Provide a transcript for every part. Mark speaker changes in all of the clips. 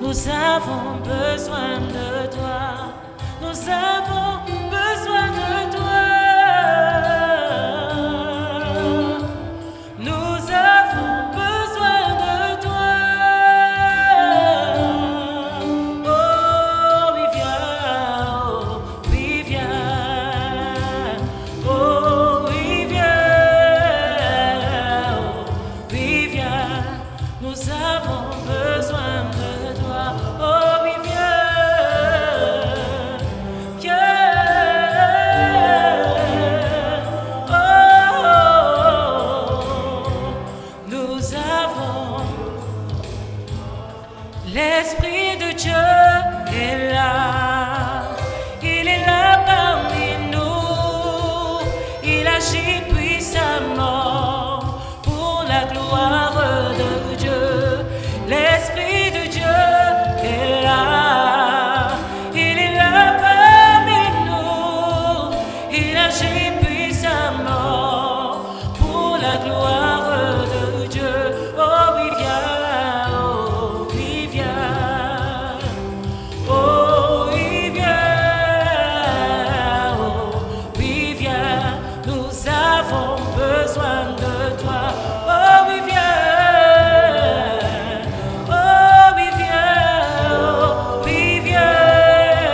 Speaker 1: Nous avons besoin de toi. Nous avons besoin de toi. Nous avons besoin de toi. Oh, oui, viens. Oh, oui, viens. Nous avons besoin de toi. Oh, oui, nous avons l'Esprit de Dieu est là. Il est là parmi nous. Il agit puissamment pour la gloire de Dieu. L'Esprit de Dieu est là. Il est là parmi nous. Il agit puissamment pour la gloire de Dieu. Oh oui, viens. Oh oui, viens. Oh oui, viens. Oh oui, viens. Nous avons besoin de toi. Oh oui, viens. Oh oui, viens. Oh oui, viens.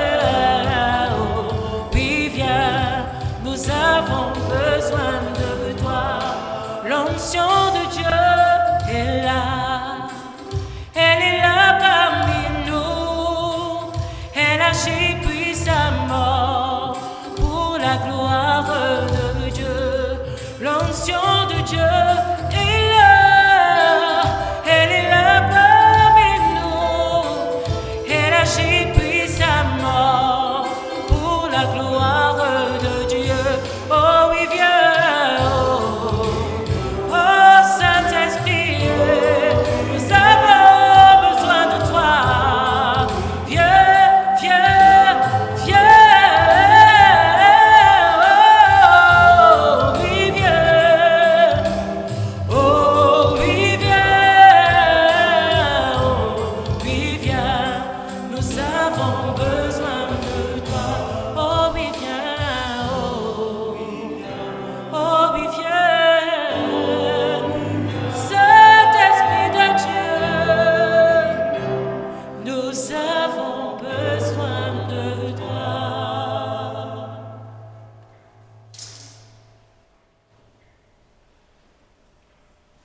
Speaker 1: Oh oui, viens. Nous avons besoin de toi. L'onction de Dieu est là. Elle est là parmi nous. Elle agit puissamment pour la gloire de Dieu. L'onction de Dieu est là. Elle est là parmi nous. Elle agit puissamment pour la gloire de Dieu. Oh oui, viens. Oh, Saint-Esprit, nous avons besoin de toi. Viens, viens, viens. Oh oui, viens. Oh oui, viens. Oh oui, viens. Nous avons besoin de toi. Oh oui, viens. Oh oui, viens. Saint-Esprit de Dieu, nous avons besoin de toi.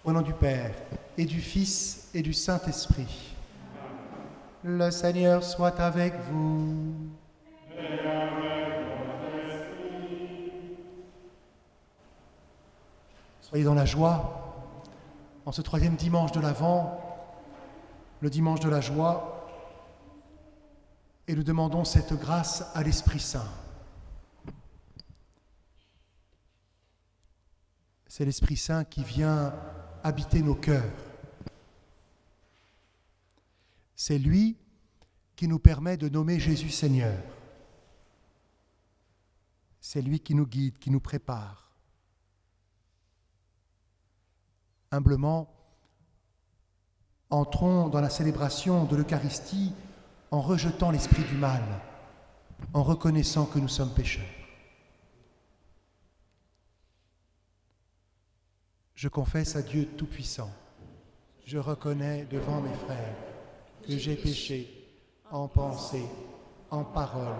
Speaker 2: Au nom du Père, et du Fils, et du Saint-Esprit. Le Seigneur soit avec vous. Soyez dans la joie. En ce troisième dimanche de l'Avent, le dimanche de la joie, et nous demandons cette grâce à l'Esprit Saint. C'est l'Esprit Saint qui vient habiter nos cœurs. C'est lui qui nous permet de nommer Jésus Seigneur. C'est lui qui nous guide, qui nous prépare. Humblement, entrons dans la célébration de l'Eucharistie en rejetant l'esprit du mal, en reconnaissant que nous sommes pécheurs. Je confesse à Dieu Tout-Puissant, je reconnais devant mes frères que j'ai péché en pensée, en parole,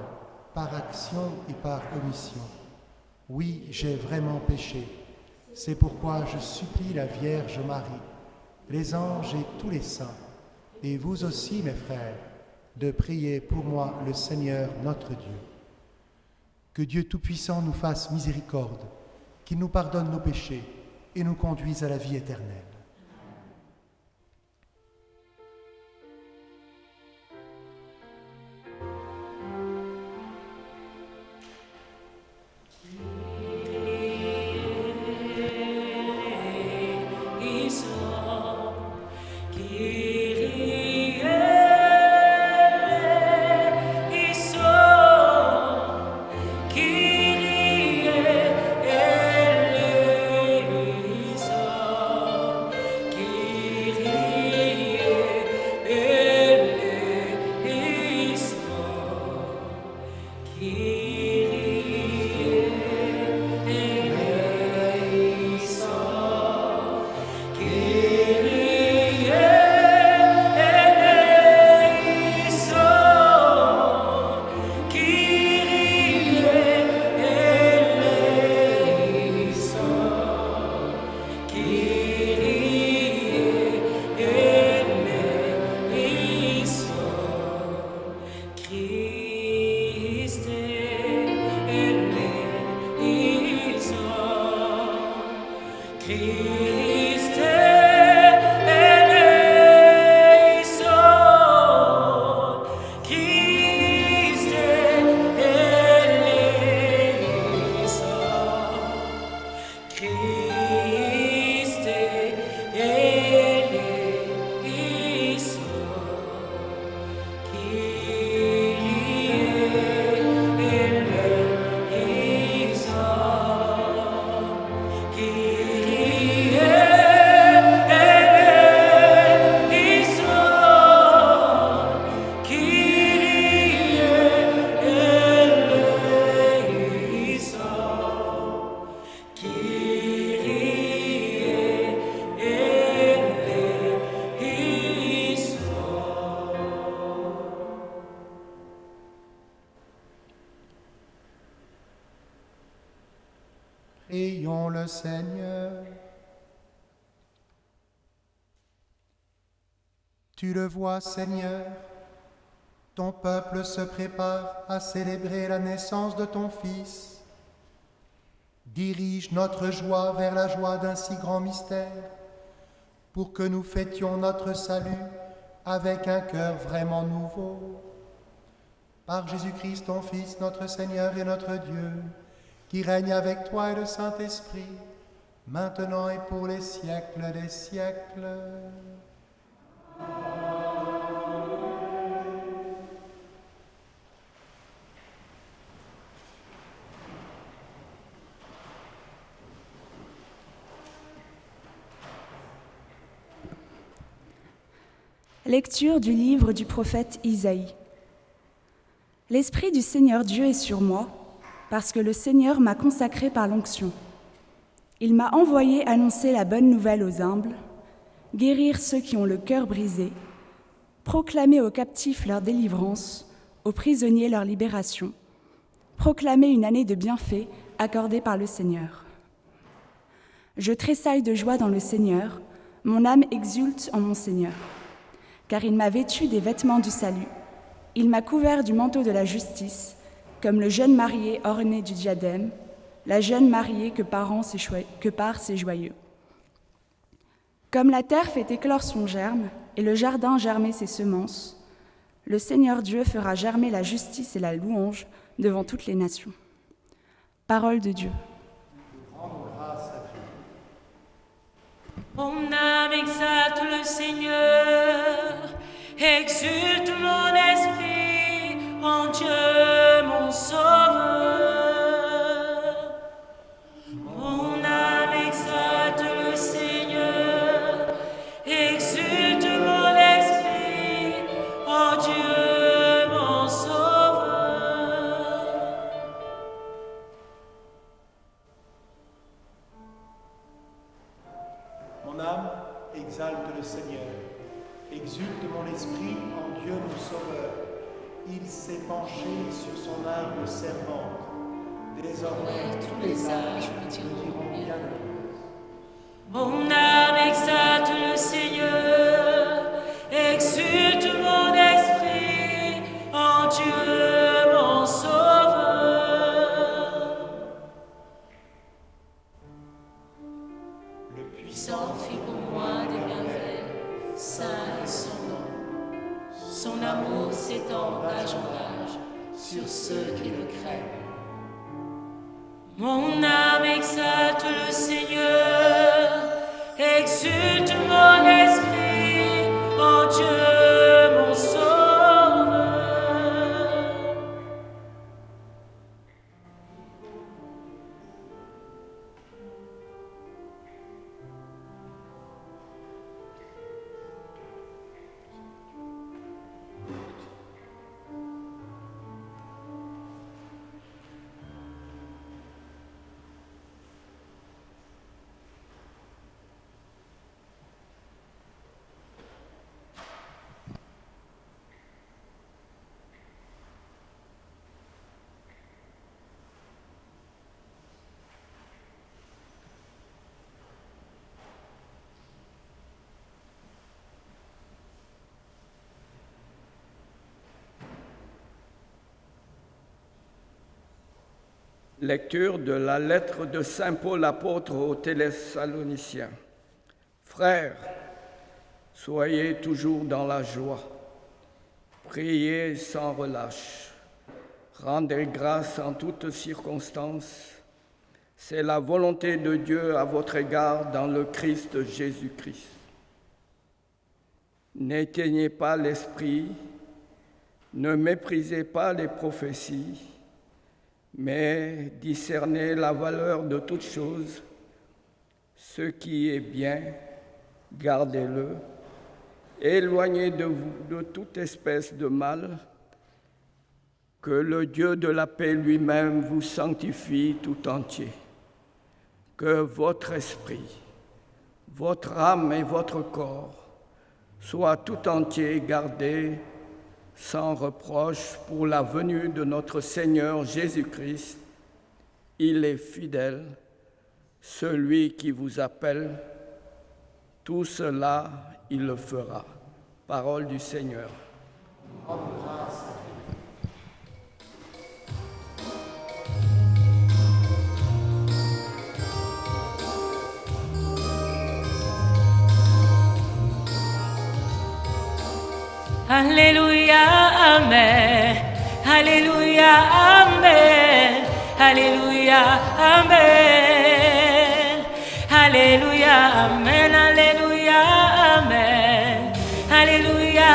Speaker 2: par action et par omission. Oui, j'ai vraiment péché. C'est pourquoi je supplie la Vierge Marie, les anges et tous les saints, et vous aussi, mes frères, de prier pour moi le Seigneur notre Dieu. Que Dieu Tout-Puissant nous fasse miséricorde, qu'il nous pardonne nos péchés et nous conduise à la vie éternelle. Seigneur. Tu le vois, Seigneur, ton peuple se prépare à célébrer la naissance de ton Fils. Dirige notre joie vers la joie d'un si grand mystère, pour que nous fêtions notre salut avec un cœur vraiment nouveau. Par Jésus-Christ, ton Fils, notre Seigneur et notre Dieu, qui règne avec toi et le Saint-Esprit, maintenant et pour les siècles des siècles.
Speaker 3: Lecture du livre du prophète Isaïe. L'Esprit du Seigneur Dieu est sur moi, parce que le Seigneur m'a consacré par l'onction. Il m'a envoyé annoncer la bonne nouvelle aux humbles, guérir ceux qui ont le cœur brisé, proclamer aux captifs leur délivrance, aux prisonniers leur libération, proclamer une année de bienfaits accordée par le Seigneur. Je tressaille de joie dans le Seigneur, mon âme exulte en mon Seigneur. Car il m'a vêtu des vêtements du salut, il m'a couvert du manteau de la justice, comme le jeune marié orné du diadème, la jeune mariée que part ses joyeux. Comme la terre fait éclore son germe, et le jardin germer ses semences, le Seigneur Dieu fera germer la justice et la louange devant toutes les nations. Parole de Dieu.
Speaker 1: Mon âme exalte le Seigneur, exulte mon esprit en Dieu mon Sauveur. Mon âme exalte le Seigneur, exulte mon esprit en Dieu mon Sauveur.
Speaker 2: Mon âme exalte le Seigneur, exulte mon esprit en Dieu mon Sauveur. Il s'est penché sur son humble servante. Désormais tous les âges me diront bien.
Speaker 1: Mon âme exalte le Seigneur, exulte mon esprit en Dieu mon Sauveur.
Speaker 2: Le
Speaker 1: Puissant fit pour moi des bienfaits, saint est son nom. Son amour s'étend d'âge en âge sur ceux qui le craignent. Mon âme exalte le Seigneur, exulte mon esprit en Dieu mon Sauveur.
Speaker 4: Lecture de la lettre de saint Paul apôtre aux Thessaloniciens. Frères, soyez toujours dans la joie, priez sans relâche, rendez grâce en toutes circonstances. C'est la volonté de Dieu à votre égard dans le Christ Jésus-Christ. N'éteignez pas l'esprit, ne méprisez pas les prophéties, mais discernez la valeur de toutes choses. Ce qui est bien, gardez-le. Éloignez de vous de toute espèce de mal. Que le Dieu de la paix lui-même vous sanctifie tout entier. Que votre esprit, votre âme et votre corps soient tout entiers gardés sans reproche pour la venue de notre Seigneur Jésus-Christ. Il est fidèle, celui qui vous appelle, tout cela, il le fera. Parole du Seigneur.
Speaker 1: Alléluia, Amen. Alléluia, Amen. Alléluia, Amen. Alléluia, Amen. Alléluia, Amen. Alléluia,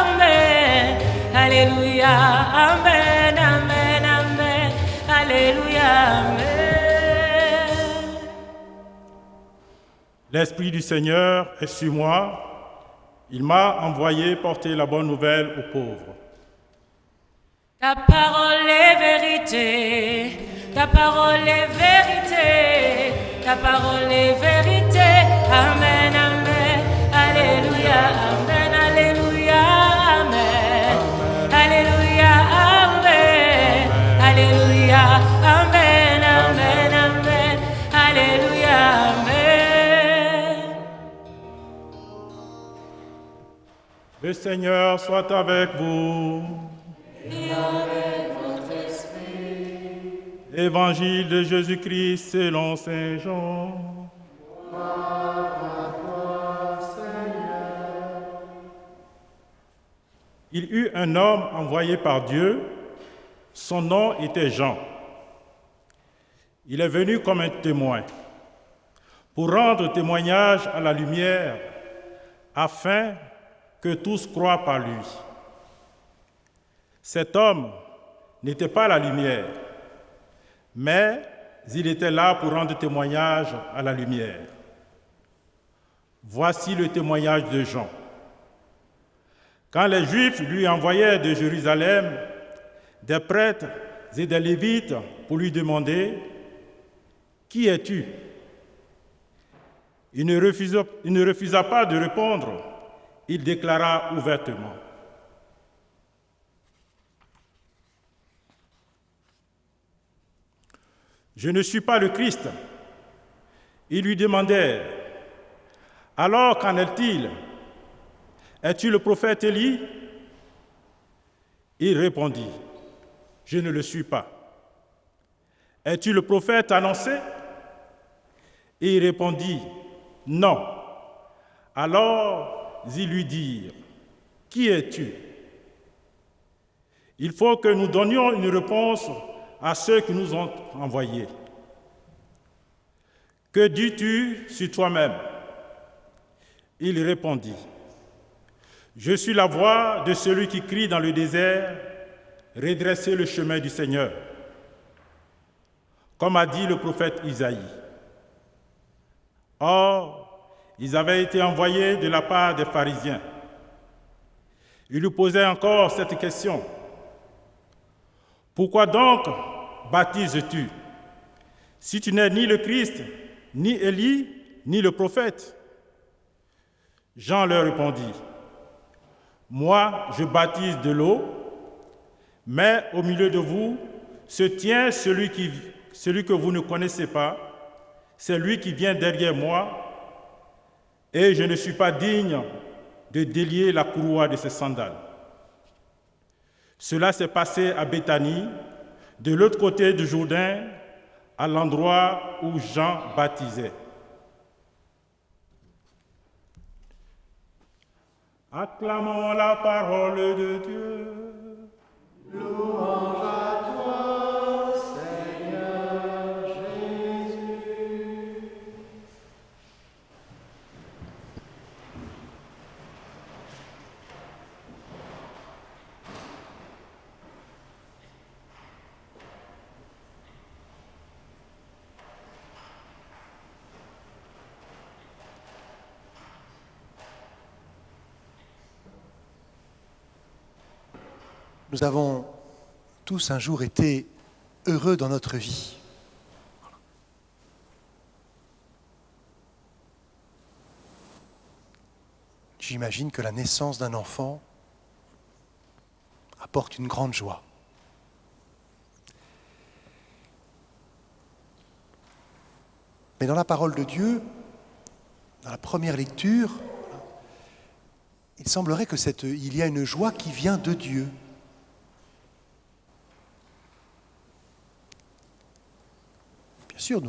Speaker 1: Amen. Alléluia, Amen. Amen, Amen. Alléluia, Amen.
Speaker 5: L'Esprit du Seigneur est sur moi. Il m'a envoyé porter la bonne nouvelle aux pauvres.
Speaker 1: Ta parole est vérité, ta parole est vérité, ta parole est vérité. Amen, amen, alléluia, amen, alléluia, amen, alléluia, amen, alléluia, amen, amen, amen, alléluia, amen.
Speaker 5: Le Seigneur soit avec vous.
Speaker 1: Et avec votre esprit.
Speaker 5: Évangile de Jésus-Christ selon saint Jean. Il eut un homme envoyé par Dieu, son nom était Jean. Il est venu comme un témoin, pour rendre témoignage à la lumière, afin que tous croient par lui. Cet homme n'était pas la lumière, mais il était là pour rendre témoignage à la lumière. Voici le témoignage de Jean. Quand les Juifs lui envoyaient de Jérusalem des prêtres et des Lévites pour lui demander « Qui es-tu » il ne refusa pas de répondre, il déclara ouvertement « Je ne suis pas le Christ. » Ils lui demandèrent « Alors qu'en est-il? Es-tu le prophète Élie ?» Il répondit « Je ne le suis pas. » « Es-tu le prophète annoncé ?» Et il répondit « Non. » Alors ils lui dirent « Qui es-tu » Il faut que nous donnions une réponse à ceux qui nous ont envoyés. « Que dis-tu sur toi-même » Il répondit « Je suis la voix de celui qui crie dans le désert, redressez le chemin du Seigneur. » Comme a dit le prophète Isaïe. Or, ils avaient été envoyés de la part des pharisiens. Ils lui posaient encore cette question. « Pourquoi donc baptises-tu, si tu n'es ni le Christ, ni Élie, ni le prophète ?» Jean leur répondit, « Moi, je baptise de l'eau, mais au milieu de vous se tient celui que vous ne connaissez pas, c'est lui qui vient derrière moi, et je ne suis pas digne de délier la courroie de ses sandales. » Cela s'est passé à Béthanie, de l'autre côté du Jourdain, à l'endroit où Jean baptisait. Acclamons la parole de Dieu.
Speaker 2: Louange à toi, Seigneur Jésus. Nous avons tous un jour été heureux dans notre vie. J'imagine que la naissance d'un enfant apporte une grande joie. Mais Mais dans la parole de Dieu, dans la première lecture, il semblerait il y a une joie qui vient de Dieu. Bien sûr,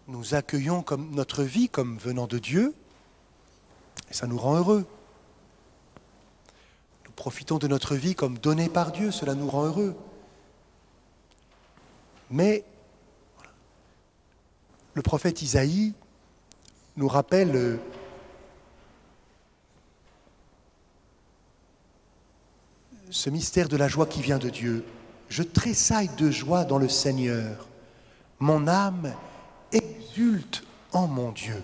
Speaker 2: nous accueillons comme notre vie comme venant de Dieu, et ça nous rend heureux. Nous profitons de notre vie comme donnée par Dieu, cela nous rend heureux. Mais le prophète Isaïe nous rappelle ce mystère de la joie qui vient de Dieu. Je tressaille de joie dans le Seigneur. Mon âme exulte en mon Dieu.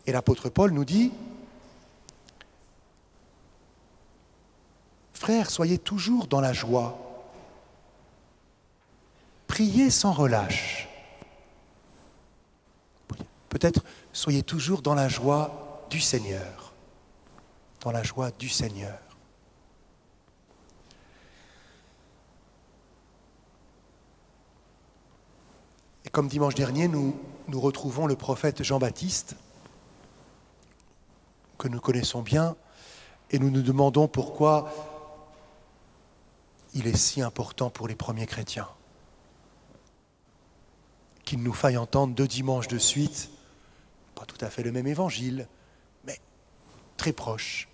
Speaker 2: Et l'apôtre Paul nous dit, frères, soyez toujours dans la joie. Priez sans relâche. Peut-être soyez toujours dans la joie du Seigneur. Dans la joie du Seigneur. Et comme dimanche dernier, nous retrouvons le prophète Jean-Baptiste, que nous connaissons bien, et nous nous demandons pourquoi il est si important pour les premiers chrétiens. Qu'il nous faille entendre 2 dimanches de suite, pas tout à fait le même évangile, mais très proche.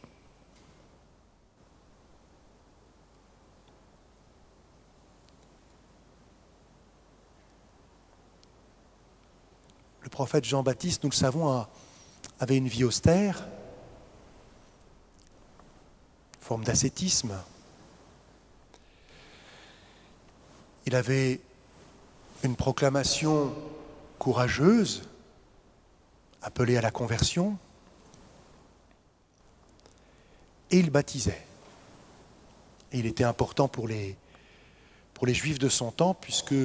Speaker 2: Le prophète Jean-Baptiste, nous le savons, avait une vie austère, forme d'ascétisme. Il avait une proclamation courageuse, appelée à la conversion, et il baptisait. Et il était important pour les Juifs de son temps, puisque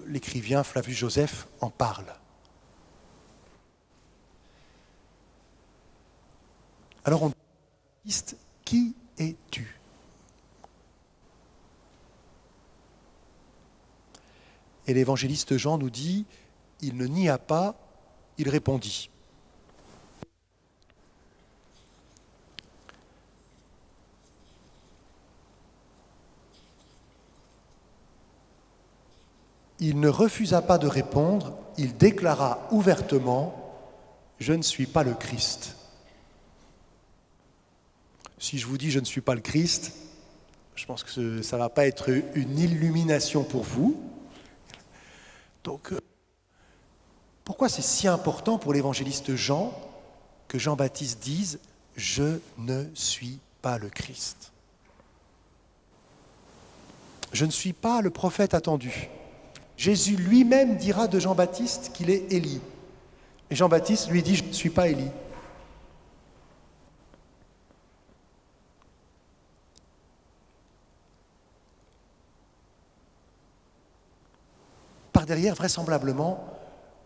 Speaker 2: l'écrivain Flavius Joseph en parle. Alors on dit, qui es-tu ? Et l'évangéliste Jean nous dit, il ne nia pas, il répondit. Il ne refusa pas de répondre, il déclara ouvertement, je ne suis pas le Christ. Si je vous dis je ne suis pas le Christ, je pense que ça ne va pas être une illumination pour vous. Donc, pourquoi c'est si important pour l'évangéliste Jean que Jean-Baptiste dise « Je ne suis pas le Christ ». Je ne suis pas le prophète attendu. Jésus lui-même dira de Jean-Baptiste qu'il est Élie. Et Jean-Baptiste lui dit « Je ne suis pas Élie ». Par derrière, vraisemblablement,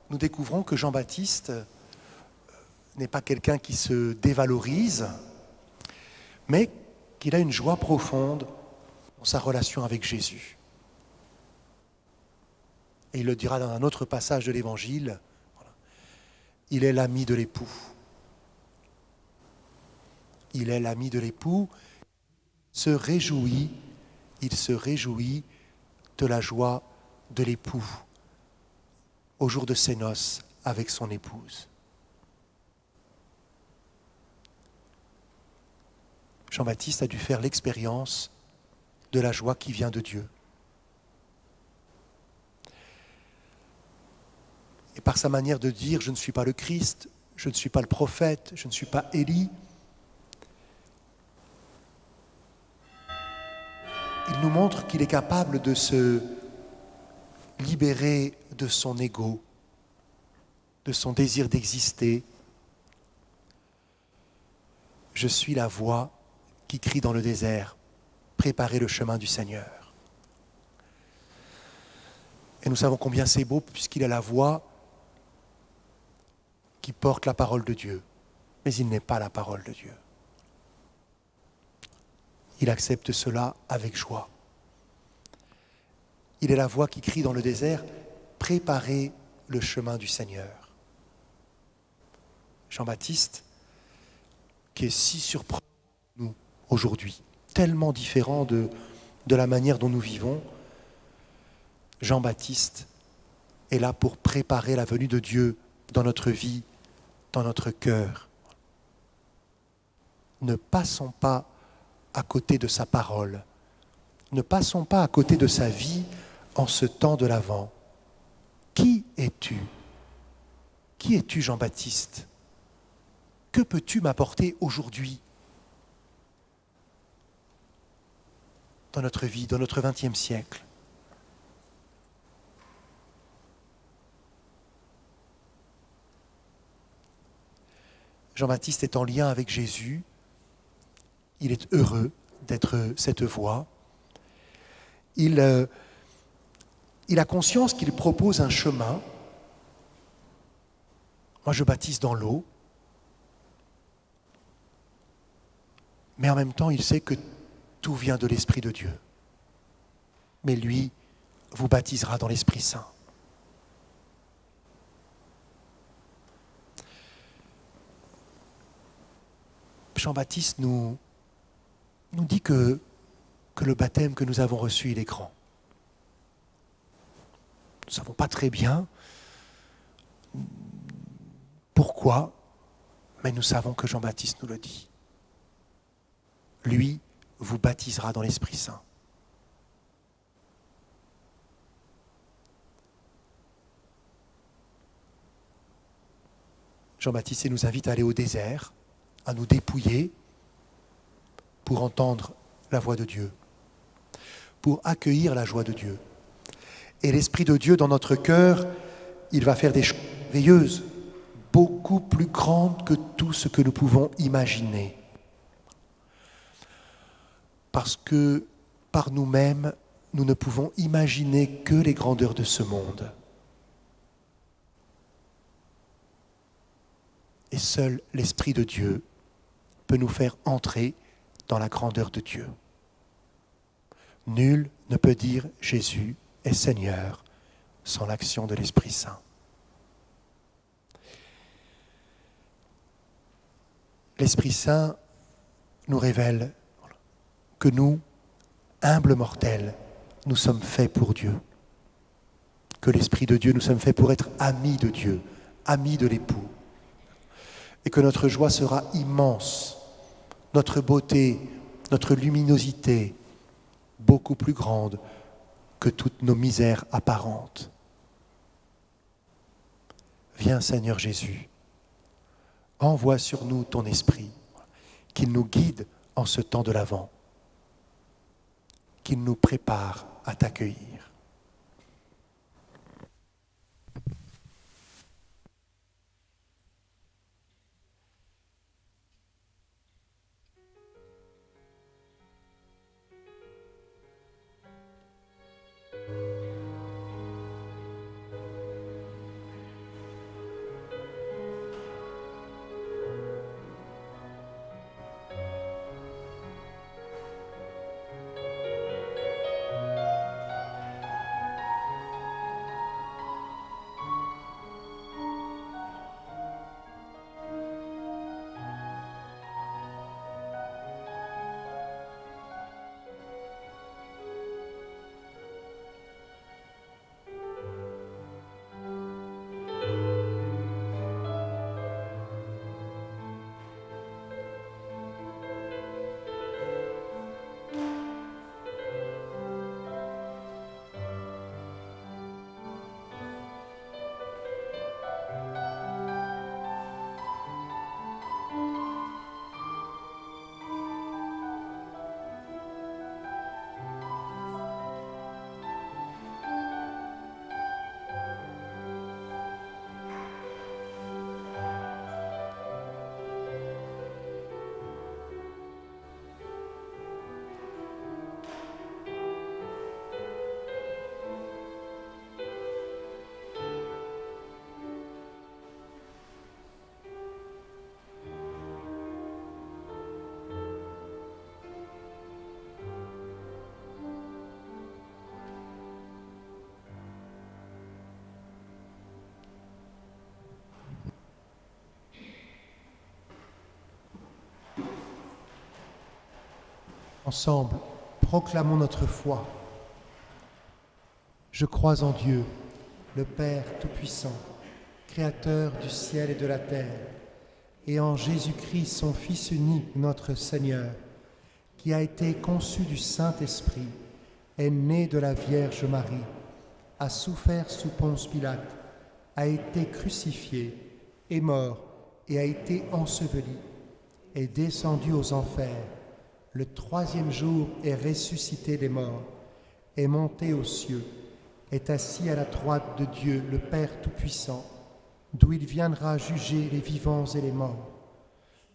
Speaker 2: nous découvrons que Jean-Baptiste n'est pas quelqu'un qui se dévalorise, mais qu'il a une joie profonde dans sa relation avec Jésus. Et il le dira dans un autre passage de l'Évangile, il est l'ami de l'époux. Il est l'ami de l'époux, il se réjouit de la joie de l'époux au jour de ses noces avec son épouse. Jean-Baptiste a dû faire l'expérience de la joie qui vient de Dieu. Et par sa manière de dire « je ne suis pas le Christ, je ne suis pas le prophète, je ne suis pas Élie », il nous montre qu'il est capable de se libéré de son ego, de son désir d'exister. Je suis la voix qui crie dans le désert, préparez le chemin du Seigneur. Et nous savons combien c'est beau puisqu'il est la voix qui porte la parole de Dieu, mais il n'est pas la parole de Dieu. Il accepte cela avec joie. Il est la voix qui crie dans le désert, « Préparez le chemin du Seigneur ». Jean-Baptiste, qui est si surprenant pour nous aujourd'hui, tellement différent de la manière dont nous vivons, Jean-Baptiste est là pour préparer la venue de Dieu dans notre vie, dans notre cœur. Ne passons pas à côté de sa parole. Ne passons pas à côté de sa vie en ce temps de l'Avent. Qui es-tu? Qui es-tu, Jean-Baptiste? Que peux-tu m'apporter aujourd'hui dans notre vie, dans notre 20e siècle? Jean-Baptiste est en lien avec Jésus. Il est heureux d'être cette voix. Il a conscience qu'il propose un chemin. Moi, je baptise dans l'eau. Mais en même temps, il sait que tout vient de l'Esprit de Dieu. Mais lui vous baptisera dans l'Esprit Saint. Jean-Baptiste nous dit que le baptême que nous avons reçu, il est grand. Nous ne savons pas très bien pourquoi, mais nous savons que Jean-Baptiste nous le dit. Lui vous baptisera dans l'Esprit Saint. Jean-Baptiste nous invite à aller au désert, à nous dépouiller pour entendre la voix de Dieu, pour accueillir la joie de Dieu. Et l'Esprit de Dieu dans notre cœur, il va faire des choses merveilleuses, beaucoup plus grandes que tout ce que nous pouvons imaginer. Parce que par nous-mêmes, nous ne pouvons imaginer que les grandeurs de ce monde. Et seul l'Esprit de Dieu peut nous faire entrer dans la grandeur de Dieu. Nul ne peut dire Jésus est Seigneur sans l'action de l'Esprit Saint. L'Esprit Saint nous révèle que nous, humbles mortels, nous sommes faits pour Dieu. Que l'Esprit de Dieu, nous sommes faits pour être amis de Dieu, amis de l'époux. Et que notre joie sera immense, notre beauté, notre luminosité, beaucoup plus grande que toutes nos misères apparentes. Viens Seigneur Jésus, envoie sur nous ton Esprit, qu'il nous guide en ce temps de l'Avent, qu'il nous prépare à t'accueillir. Ensemble, proclamons notre foi. Je crois en Dieu, le Père Tout-Puissant, Créateur du ciel et de la terre, et en Jésus-Christ, son Fils unique, notre Seigneur, qui a été conçu du Saint-Esprit, est né de la Vierge Marie, a souffert sous Ponce Pilate, a été crucifié, est mort et a été enseveli, est descendu aux enfers, le troisième jour est ressuscité des morts, est monté aux cieux, est assis à la droite de Dieu, le Père Tout-Puissant, d'où il viendra juger les vivants et les morts.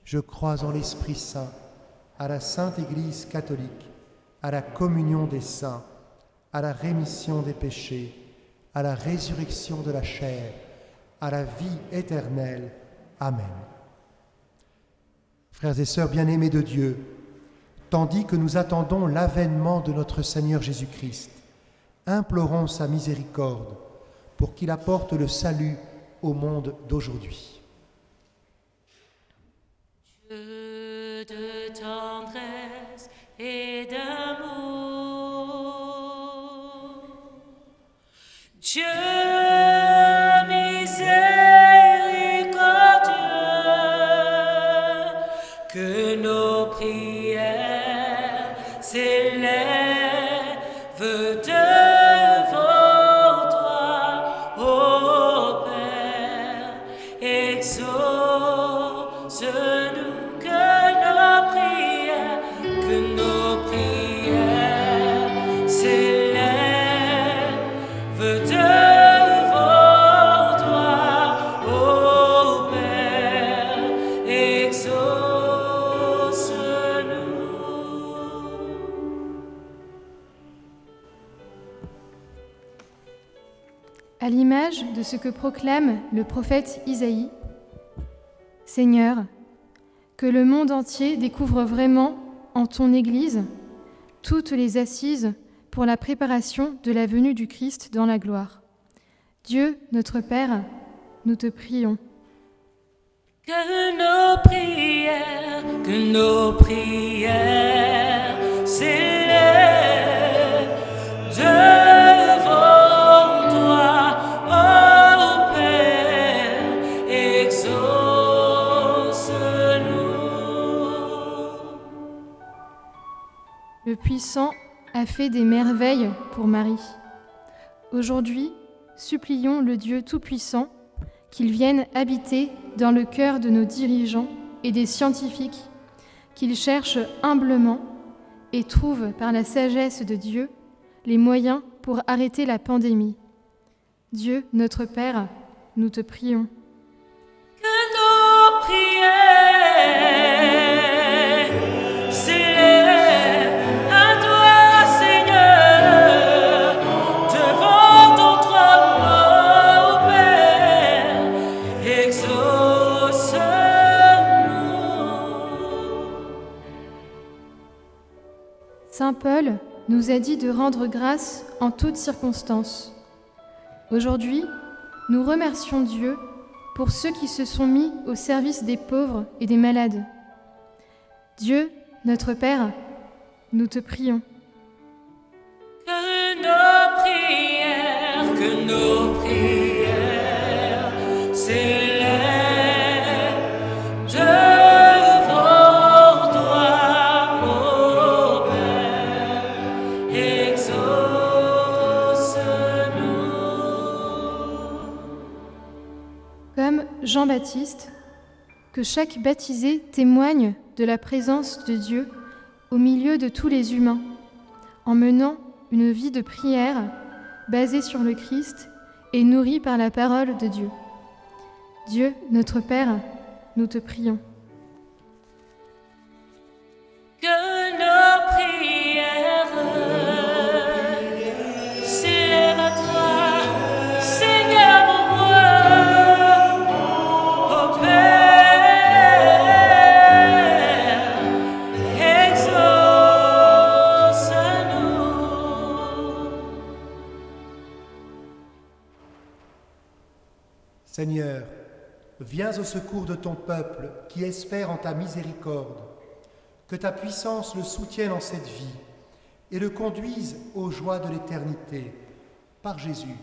Speaker 2: Je crois en l'Esprit Saint, à la Sainte Église catholique, à la communion des saints, à la rémission des péchés, à la résurrection de la chair, à la vie éternelle. Amen. Frères et sœurs bien-aimés de Dieu, tandis que nous attendons l'avènement de notre Seigneur Jésus-Christ, implorons sa miséricorde pour qu'il apporte le salut au monde d'aujourd'hui.
Speaker 1: Dieu de tendresse et d'amour, Dieu miséricordieux, que nos prières s'élèvent devant toi, ô Père, exauce-nous, que nos prières s'élèvent devant toi, ô Père, exauce-nous.
Speaker 6: À l'image de ce que proclame le prophète Isaïe, Seigneur, que le monde entier découvre vraiment en ton Église toutes les assises pour la préparation de la venue du Christ dans la gloire. Dieu, notre Père, nous te prions.
Speaker 1: Que nos prières s'élèvent devant toi, ô Père, exauce-nous.
Speaker 6: Le Puissant a fait des merveilles pour Marie. Aujourd'hui, supplions le Dieu Tout-Puissant qu'il vienne habiter dans le cœur de nos dirigeants et des scientifiques, qu'ils cherchent humblement et trouvent par la sagesse de Dieu les moyens pour arrêter la pandémie. Dieu, notre Père, nous te prions.
Speaker 1: Que nos prières s'élèvent à toi, Seigneur, devant ton trône, ô Père, exauce-nous.
Speaker 6: Saint Paul nous a dit de rendre grâce en toutes circonstances. Aujourd'hui, nous remercions Dieu pour ceux qui se sont mis au service des pauvres et des malades. Dieu, notre Père, nous te prions.
Speaker 1: Que nos prières s'élèvent devant toi, ô Père, exauce-nous.
Speaker 6: Comme Jean-Baptiste, que chaque baptisé témoigne de la présence de Dieu au milieu de tous les humains, en menant une vie de prière basée sur le Christ et nourrie par la parole de Dieu. Dieu, notre Père, nous te prions.
Speaker 1: Que nos prières s'élèvent à toi, Seigneur mon roi, ô Père, exauce-nous.
Speaker 2: Seigneur, viens au secours de ton peuple qui espère en ta miséricorde. Que ta puissance le soutienne en cette vie et le conduise aux joies de l'éternité, par Jésus,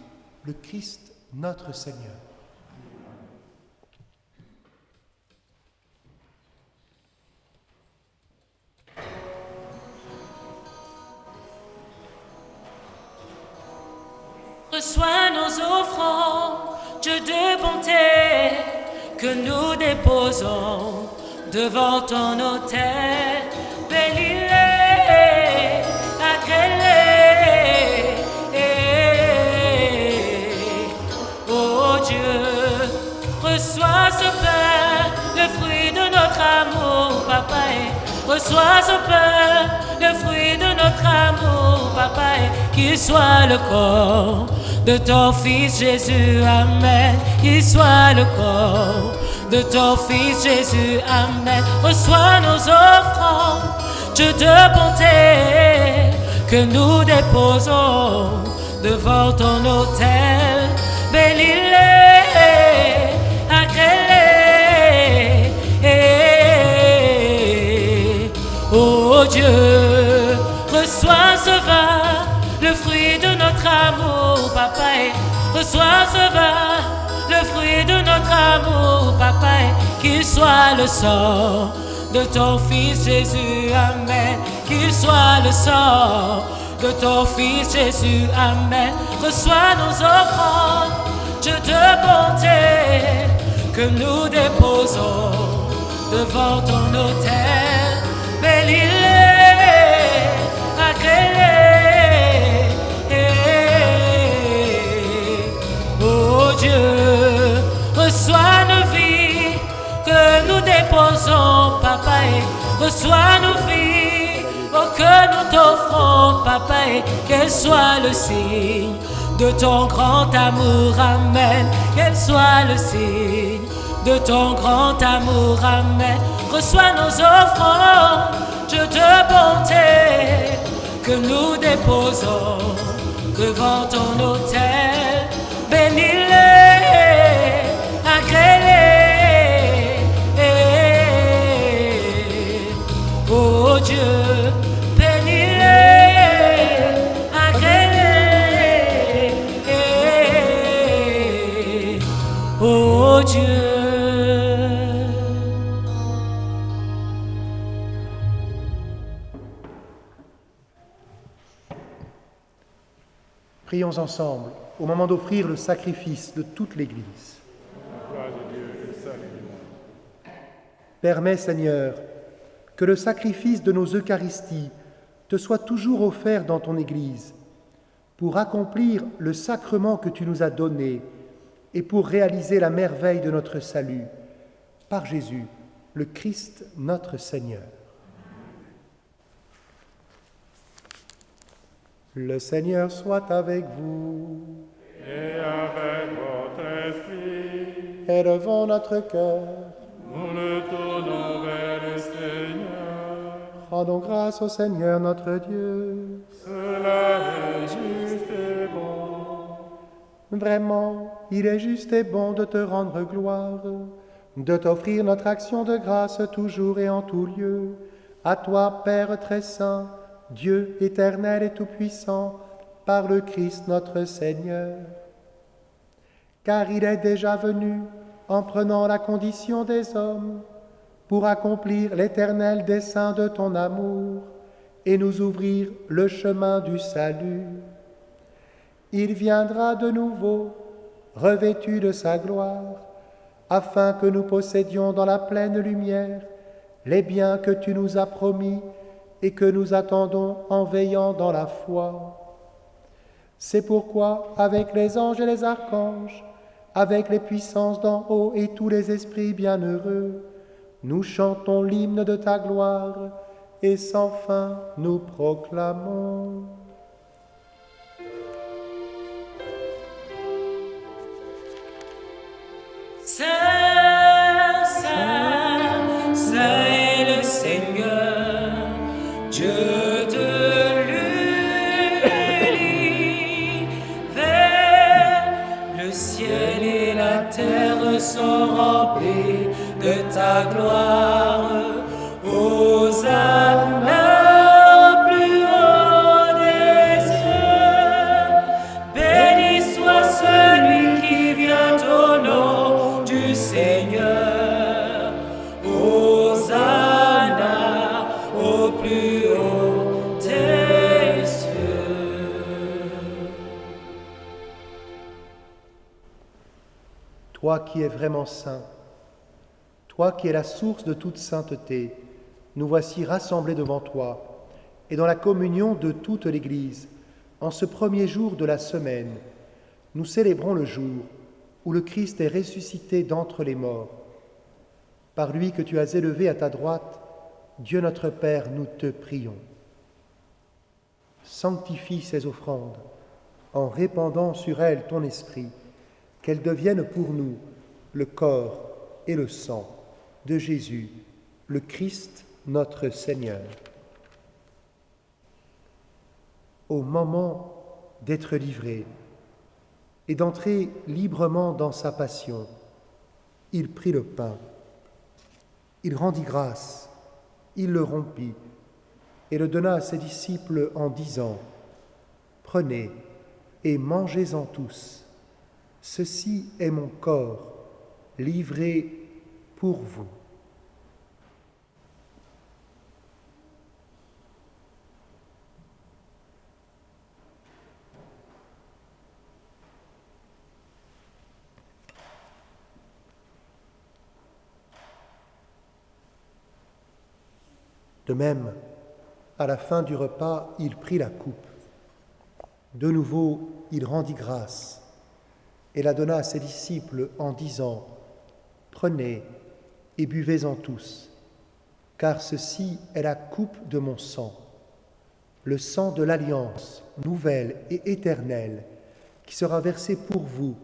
Speaker 2: le Christ, notre Seigneur.
Speaker 1: Reçois nos offrandes, Dieu de bonté, que nous déposons devant ton autel. Bénis-les, agrée-les. Oh Dieu, reçois ce pain, le fruit de notre amour, Papa. Reçois ce pain, le fruit de notre amour, Papa. Qu'il soit le corps de ton Fils Jésus, Amen. Qu'il soit le corps de ton Fils Jésus, Amen. Reçois nos offrandes, Dieu de bonté, que nous déposons devant ton autel. Bénis-les, agrée-les. Oh Dieu, reçois ce vin, le fruit de notre amour, Papa. Reçois ce vin, le fruit de notre amour, Papa. Qu'il soit le sang de ton Fils Jésus, Amen. Qu'il soit le sang de ton Fils Jésus, Amen. Reçois nos offrandes, Dieu de bonté, que nous déposons devant ton autel. Bénis-les, agrée-les. Oh Dieu, reçois nos vies que nous déposons, Papa. Reçois nos vies, oh, que nous t'offrons, Papa. Qu'elle soit le signe de ton grand amour, Amen. Qu'elle soit le signe de ton grand amour, Amen. Reçois nos offrandes, Dieu de bonté, que nous déposons devant ton autel. Bénis-les, agrée-les. Oh Dieu, bénis-les, agrée-les. Oh Dieu.
Speaker 2: Prions ensemble au moment d'offrir le sacrifice de toute l'Église. Permets, Seigneur, que le sacrifice de nos Eucharisties te soit toujours offert dans ton Église, pour accomplir le sacrement que tu nous as donné et pour réaliser la merveille de notre salut, par Jésus, le Christ, notre Seigneur. Le Seigneur soit avec vous.
Speaker 5: Et avec votre esprit,
Speaker 2: Élevons notre cœur.
Speaker 5: nous le tournons vers le Seigneur.
Speaker 2: Rendons grâce au Seigneur notre Dieu.
Speaker 5: Cela est juste et bon.
Speaker 2: Vraiment, il est juste et bon de te rendre gloire, de t'offrir notre action de grâce toujours et en tout lieu. À toi, Père très saint, Dieu éternel et tout-puissant, par le Christ notre Seigneur. Car il est déjà venu en prenant la condition des hommes pour accomplir l'éternel dessein de ton amour et nous ouvrir le chemin du salut. Il viendra de nouveau, revêtu de sa gloire, afin que nous possédions dans la pleine lumière les biens que tu nous as promis et que nous attendons en veillant dans la foi. C'est pourquoi, avec les anges et les archanges, avec les puissances d'en haut et tous les esprits bienheureux, nous chantons l'hymne de ta gloire et sans fin nous proclamons.
Speaker 1: Saint, Saint, Saint est le Seigneur, Dieu de l'univers. Le ciel et la terre sont remplis de ta gloire. Ô Hosanna au plus haut des cieux. Béni soit celui qui vient au nom du Seigneur. Hosanna au plus haut des cieux.
Speaker 2: Toi qui es vraiment saint, toi qui es la source de toute sainteté, nous voici rassemblés devant toi et dans la communion de toute l'Église, en ce premier jour de la semaine, nous célébrons le jour où le Christ est ressuscité d'entre les morts. Par lui que tu as élevé à ta droite, Dieu notre Père, nous te prions. Sanctifie ces offrandes en répandant sur elles ton esprit, qu'elles deviennent pour nous le corps et le sang de Jésus, le Christ notre Seigneur. Au moment d'être livré et d'entrer librement dans sa passion, il prit le pain, il rendit grâce, il le rompit et le donna à ses disciples en disant : « Prenez et mangez-en tous, ceci est mon corps, livré pour vous. » De même, à la fin du repas, il prit la coupe. De nouveau, il rendit grâce et la donna à ses disciples en disant : « Prenez et buvez-en tous, car ceci est la coupe de mon sang, le sang de l'alliance nouvelle et éternelle, qui sera versé pour vous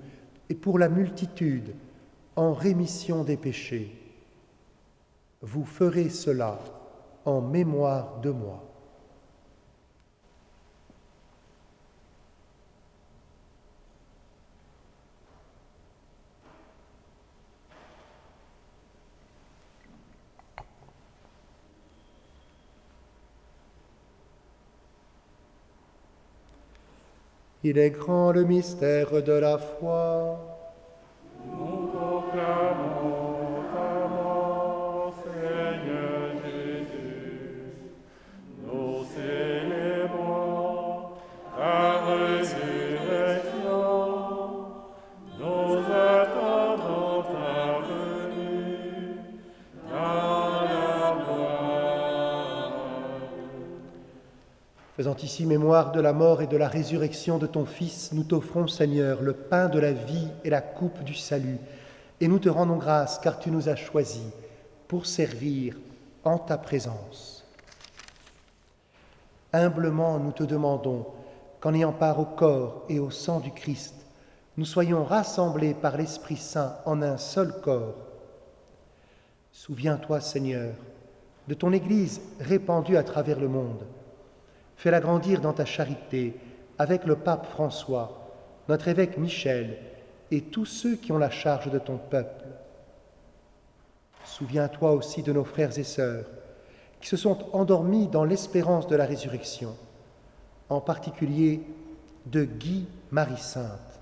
Speaker 2: et pour la multitude en rémission des péchés. Vous ferez cela en mémoire de moi. » Il est grand le mystère de la foi.
Speaker 5: Nous proclamons ta mort, Seigneur Jésus. Nous célébrons ta résurrection. Nous attendons ta venue dans la gloire.
Speaker 2: Faisant ici mémoire de la mort et de la résurrection de ton Fils, nous t'offrons, Seigneur, le pain de la vie et la coupe du salut, et nous te rendons grâce car tu nous as choisis pour servir en ta présence. Humblement, nous te demandons qu'en ayant part au corps et au sang du Christ, nous soyons rassemblés par l'Esprit Saint en un seul corps. Souviens-toi, Seigneur, de ton Église répandue à travers le monde. Fais-la grandir dans ta charité avec le pape François, notre évêque Michel et tous ceux qui ont la charge de ton peuple. Souviens-toi aussi de nos frères et sœurs qui se sont endormis dans l'espérance de la résurrection, en particulier de Guy Marie-Sainte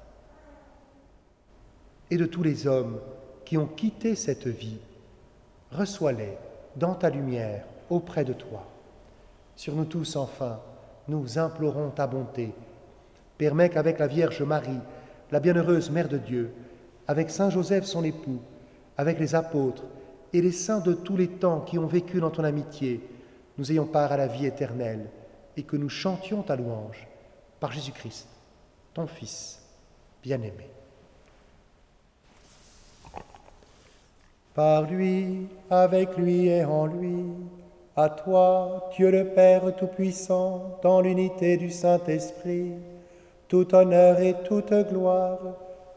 Speaker 2: et de tous les hommes qui ont quitté cette vie. Reçois-les dans ta lumière auprès de toi. Sur nous tous, enfin, nous implorons ta bonté. Permets qu'avec la Vierge Marie, la bienheureuse Mère de Dieu, avec Saint Joseph son époux, avec les apôtres et les saints de tous les temps qui ont vécu dans ton amitié, nous ayons part à la vie éternelle et que nous chantions ta louange par Jésus-Christ, ton Fils bien-aimé. Par lui, avec lui et en lui, à toi, Dieu le Père Tout-Puissant, dans l'unité du Saint-Esprit, tout honneur et toute gloire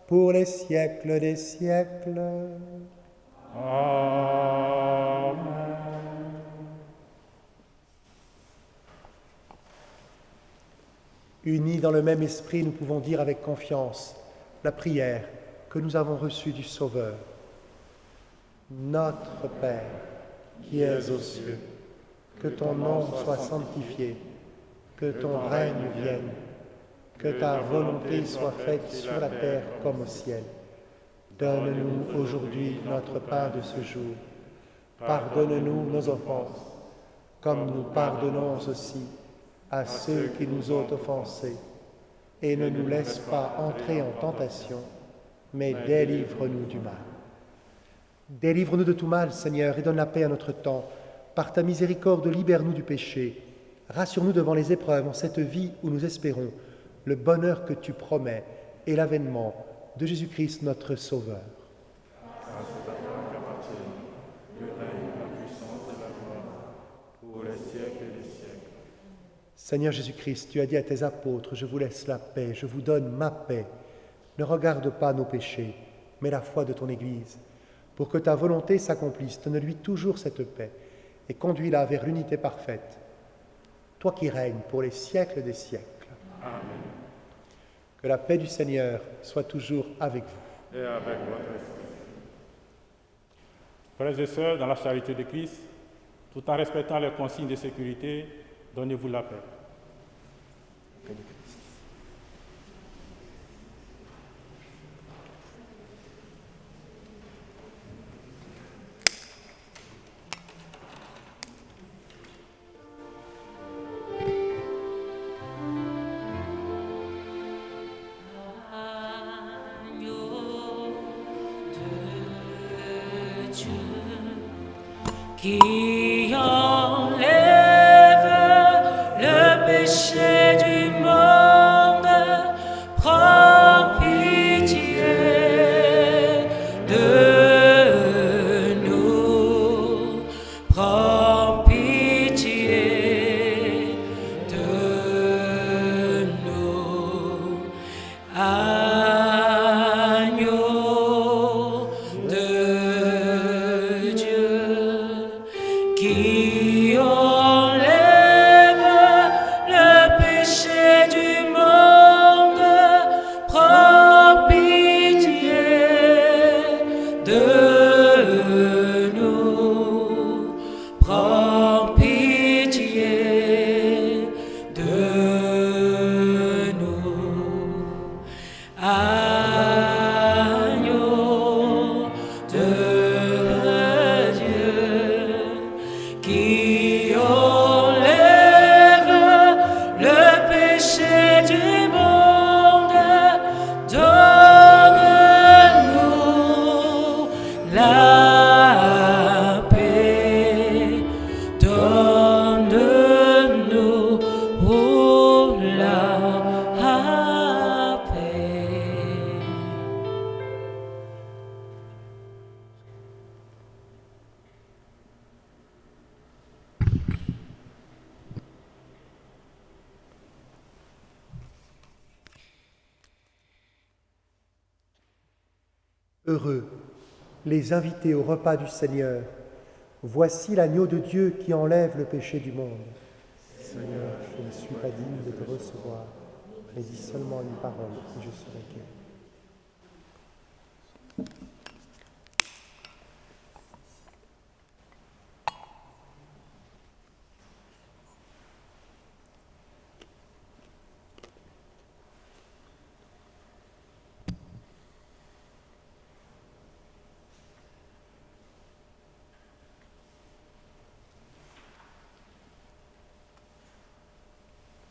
Speaker 2: pour les siècles des siècles.
Speaker 5: Amen.
Speaker 2: Unis dans le même esprit, nous pouvons dire avec confiance la prière que nous avons reçue du Sauveur. Notre Père, qui es aux cieux, que ton nom soit sanctifié, que ton règne vienne, que ta volonté soit faite sur la terre comme au ciel. Donne-nous aujourd'hui notre pain de ce jour. Pardonne-nous nos offenses, comme nous pardonnons aussi à ceux qui nous ont offensés. Et ne nous laisse pas entrer en tentation, mais délivre-nous du mal. Délivre-nous de tout mal, Seigneur, et donne la paix à notre temps. Par ta miséricorde, libère-nous du péché. Rassure-nous devant les épreuves en cette vie où nous espérons le bonheur que tu promets et l'avènement de Jésus-Christ notre Sauveur. Seigneur Jésus-Christ, tu as dit à tes apôtres, je vous laisse la paix, je vous donne ma paix. Ne regarde pas nos péchés, mais la foi de ton Église. Pour que ta volonté s'accomplisse, donne-lui toujours cette paix et conduis-la vers l'unité parfaite. Toi qui règnes pour les siècles des siècles.
Speaker 5: Amen.
Speaker 2: Que la paix du Seigneur soit toujours avec vous.
Speaker 5: Et avec votre esprit. Frères et sœurs, dans la charité de Christ, tout en respectant les consignes de sécurité, donnez-vous la paix.
Speaker 1: Qui enlève le péché du monde, prends pitié de nous, prends pitié de nous. Agneau de Dieu, qui enlève le péché du monde, prends pitié de nous, prends pitié de nous. Agneau de Dieu, qui enlève le péché du monde, donne-nous la paix, donne-nous la paix.
Speaker 2: Heureux les invités au repas du Seigneur. Voici l'agneau de Dieu qui enlève le péché du monde. Seigneur, je ne suis pas digne de te recevoir, mais dis seulement une parole et je serai guéri.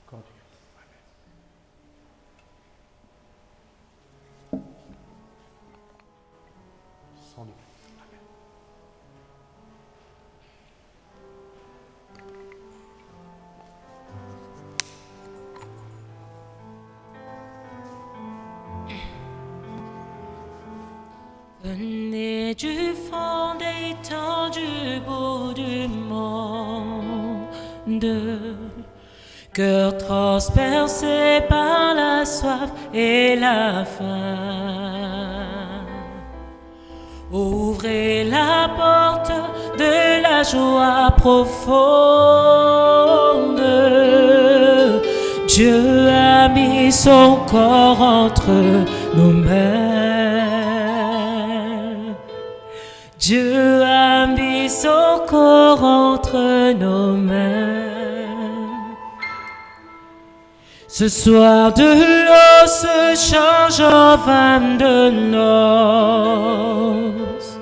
Speaker 2: Corps du Christ. Amen. Sang du Christ. Amen.
Speaker 1: Venez du fond des temps, du bout du monde, cœur transpercé par la soif et la faim. Ouvrez la porte de la joie profonde. Dieu a mis son corps entre nos mains. Dieu a mis son corps entre nos mains. Ce soir de l'eau se change en vin de noces.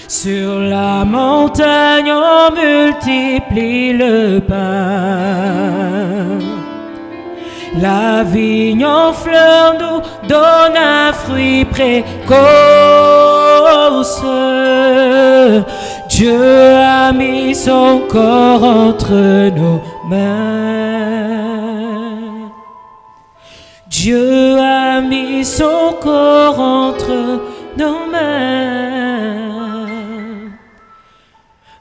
Speaker 1: Sur la montagne on multiplie le pain. La vigne en fleurs nous donne un fruit précoce. Dieu a mis son corps entre nos mains. Dieu a mis son corps entre nos mains.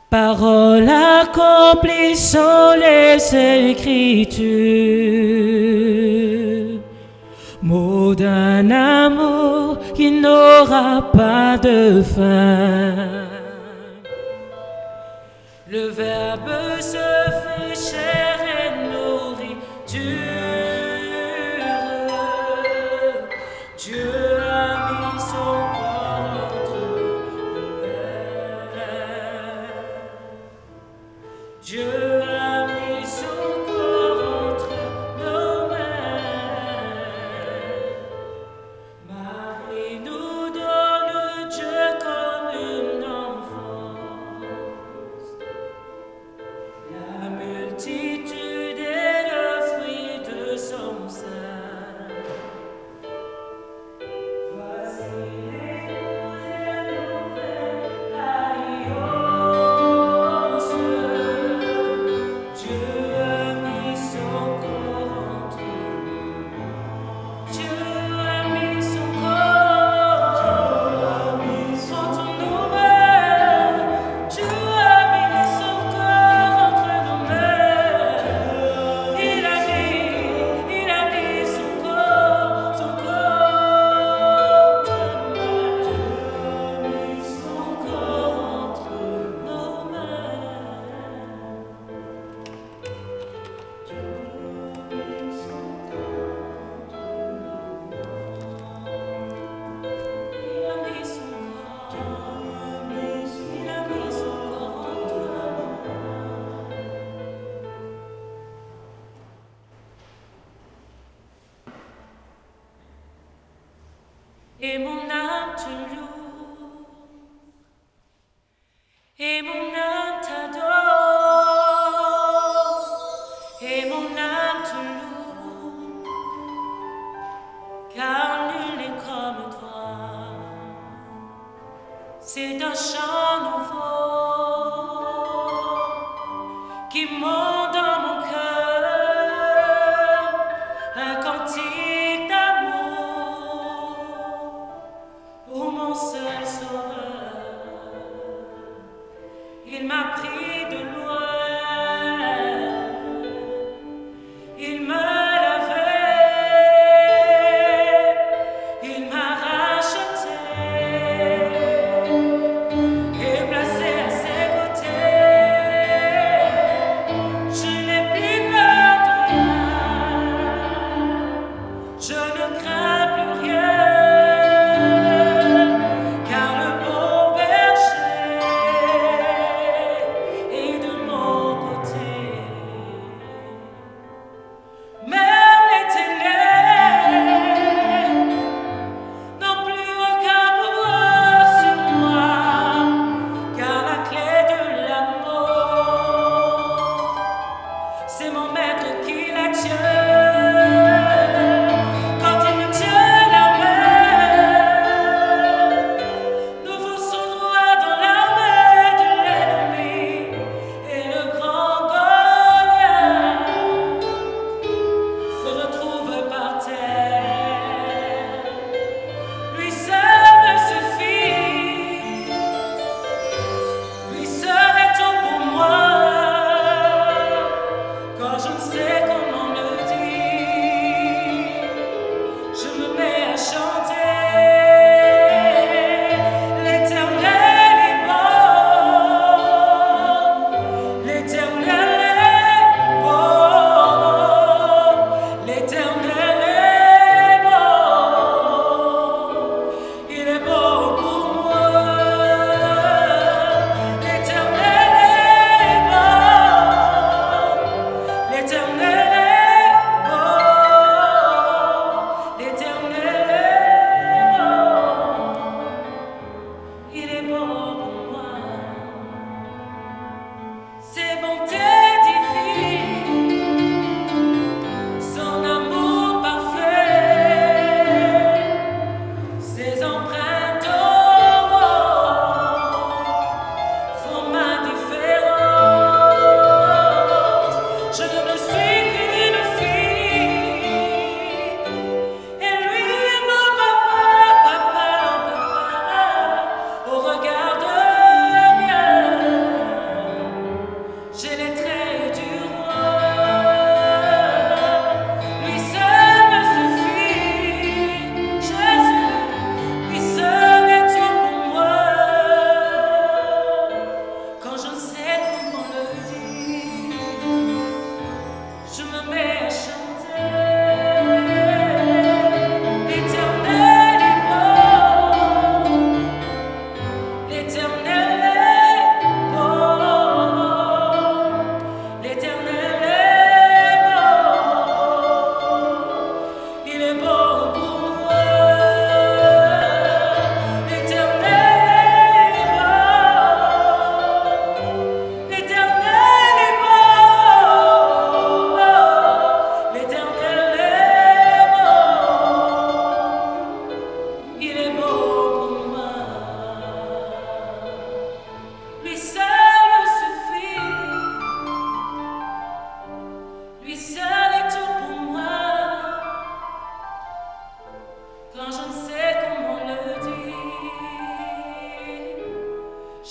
Speaker 1: Parole accomplissant les Écritures, mots d'un amour qui n'aura pas de fin. Le Verbe se fait chair et nourriture. Dieu a mis son corps entre nos mains. Dieu a mis son corps entre nos mains. Marie nous donne Dieu comme une enfance. La multitude est le fruit de son sein. Voici l'épouse et nouvelle alliance. Dieu a mis son corps entre nous. Dieu a mis son corps entre nos mains. Dieu a mis son corps entre nos mains. Il a mis son corps entre nos mains. Son corps entre nos mains. Il a mis son corps entre nos mains. Et mon âme te loue, et mon âme t'adore, et mon âme te loue, car nul n'est comme toi. C'est un chant nouveau qui monte dans mon cœur, un cantique d'amour pour mon seul sauveur. Il m'a pris de loin, il m'a lavé, il m'a racheté et placé à ses côtés. Je n'ai plus peur de rien, je ne crains plus rien, car le bon berger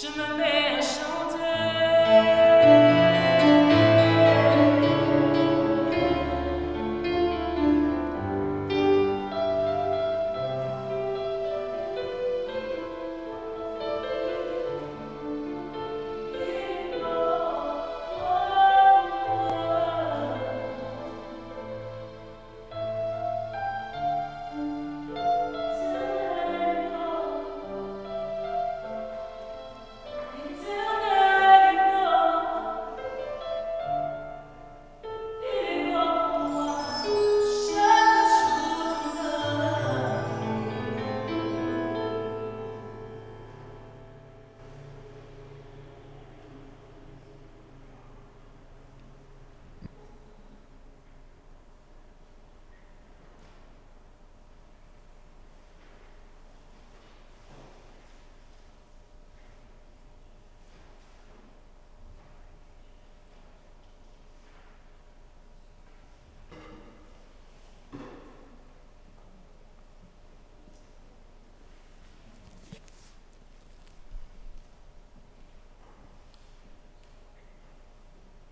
Speaker 1: je me mets à chanter.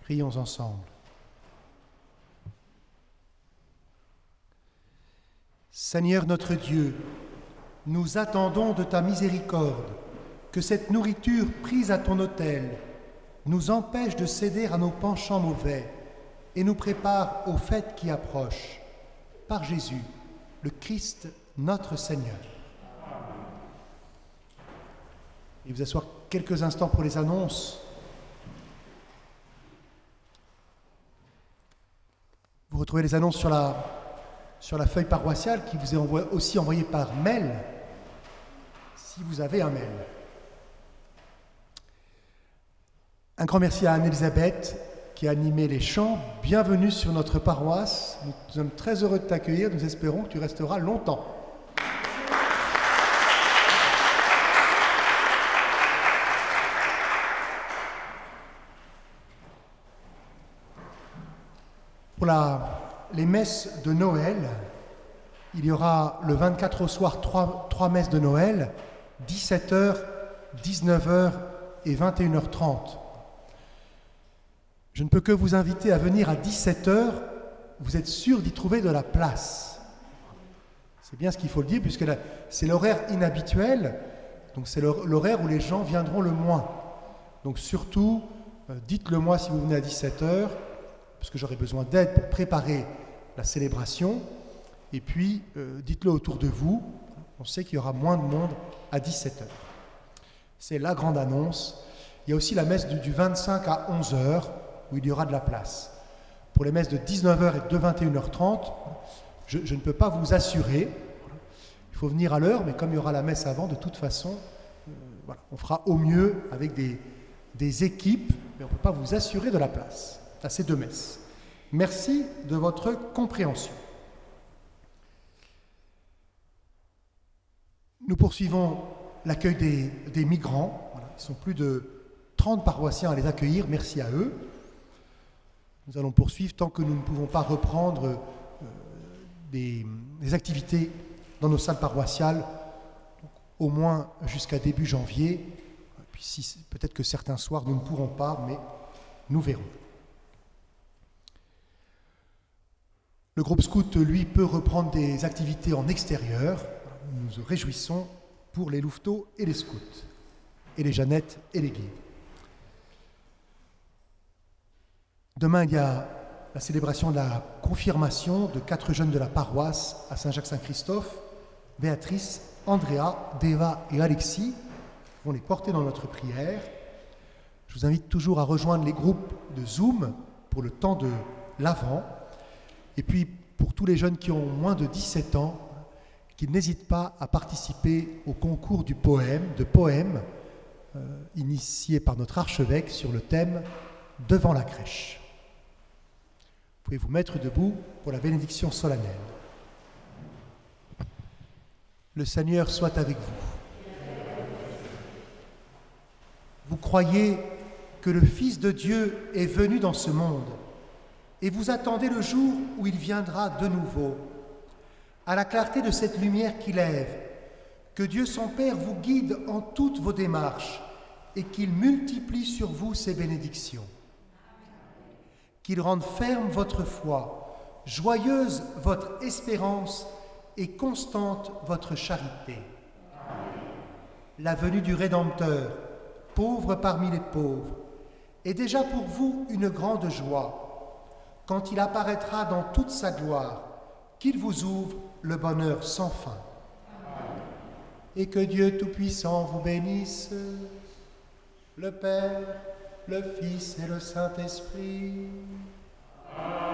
Speaker 2: Prions ensemble. Seigneur notre Dieu, nous attendons de ta miséricorde que cette nourriture prise à ton autel nous empêche de céder à nos penchants mauvais et nous prépare aux fêtes qui approchent. Par Jésus, le Christ, notre Seigneur. Et vous asseoir quelques instants pour les annonces. Vous retrouvez les annonces sur la feuille paroissiale qui vous est aussi envoyée par mail, si vous avez un mail. Un grand merci à Anne-Elisabeth qui a animé les chants. Bienvenue sur notre paroisse. Nous sommes très heureux de t'accueillir. Nous espérons que tu resteras longtemps. Pour les messes de Noël, il y aura le 24 au soir 3 messes de Noël, 17h, 19h et 21h30. Je ne peux que vous inviter à venir à 17h, vous êtes sûr d'y trouver de la place. C'est bien ce qu'il faut le dire, puisque c'est l'horaire inhabituel, donc c'est l'horaire où les gens viendront le moins. Donc surtout, dites-le moi si vous venez à 17h, parce que j'aurai besoin d'aide pour préparer la célébration. Et puis, dites-le autour de vous. On sait qu'il y aura moins de monde à 17h. C'est la grande annonce. Il y a aussi la messe du 25 à 11h, où il y aura de la place. Pour les messes de 19h et de 21h30, je ne peux pas vous assurer. Il faut venir à l'heure, mais comme il y aura la messe avant, de toute façon, voilà, on fera au mieux avec des équipes, mais on ne peut pas vous assurer de la place à ces 2 messes. Merci de votre compréhension. Nous poursuivons l'accueil des migrants. Voilà, ils sont plus de 30 paroissiens à les accueillir, merci à eux. Nous allons poursuivre tant que nous ne pouvons pas reprendre des activités dans nos salles paroissiales, au moins jusqu'à début janvier. Puis peut-être que certains soirs nous ne pourrons pas, mais nous verrons. Le groupe scout, lui, peut reprendre des activités en extérieur. Nous nous réjouissons pour les louveteaux et les scouts, et les Jeannettes et les guides. Demain, il y a la célébration de la confirmation de 4 jeunes de la paroisse à Saint-Jacques-Saint-Christophe. Béatrice, Andrea, Deva et Alexis vont les porter dans notre prière. Je vous invite toujours à rejoindre les groupes de Zoom pour le temps de l'Avent. Et puis, pour tous les jeunes qui ont moins de 17 ans, qu'ils n'hésitent pas à participer au concours de poèmes initié par notre archevêque sur le thème « Devant la crèche ». Vous pouvez vous mettre debout pour la bénédiction solennelle. Le Seigneur soit avec vous. Vous croyez que le Fils de Dieu est venu dans ce monde et vous attendez le jour où il viendra de nouveau. À la clarté de cette lumière qui lève, que Dieu son Père vous guide en toutes vos démarches et qu'il multiplie sur vous ses bénédictions. Qu'il rende ferme votre foi, joyeuse votre espérance et constante votre charité. La venue du Rédempteur, pauvre parmi les pauvres, est déjà pour vous une grande joie, quand il apparaîtra dans toute sa gloire, qu'il vous ouvre le bonheur sans fin. Et que Dieu Tout-Puissant vous bénisse, le Père, le Fils et le Saint-Esprit. Amen.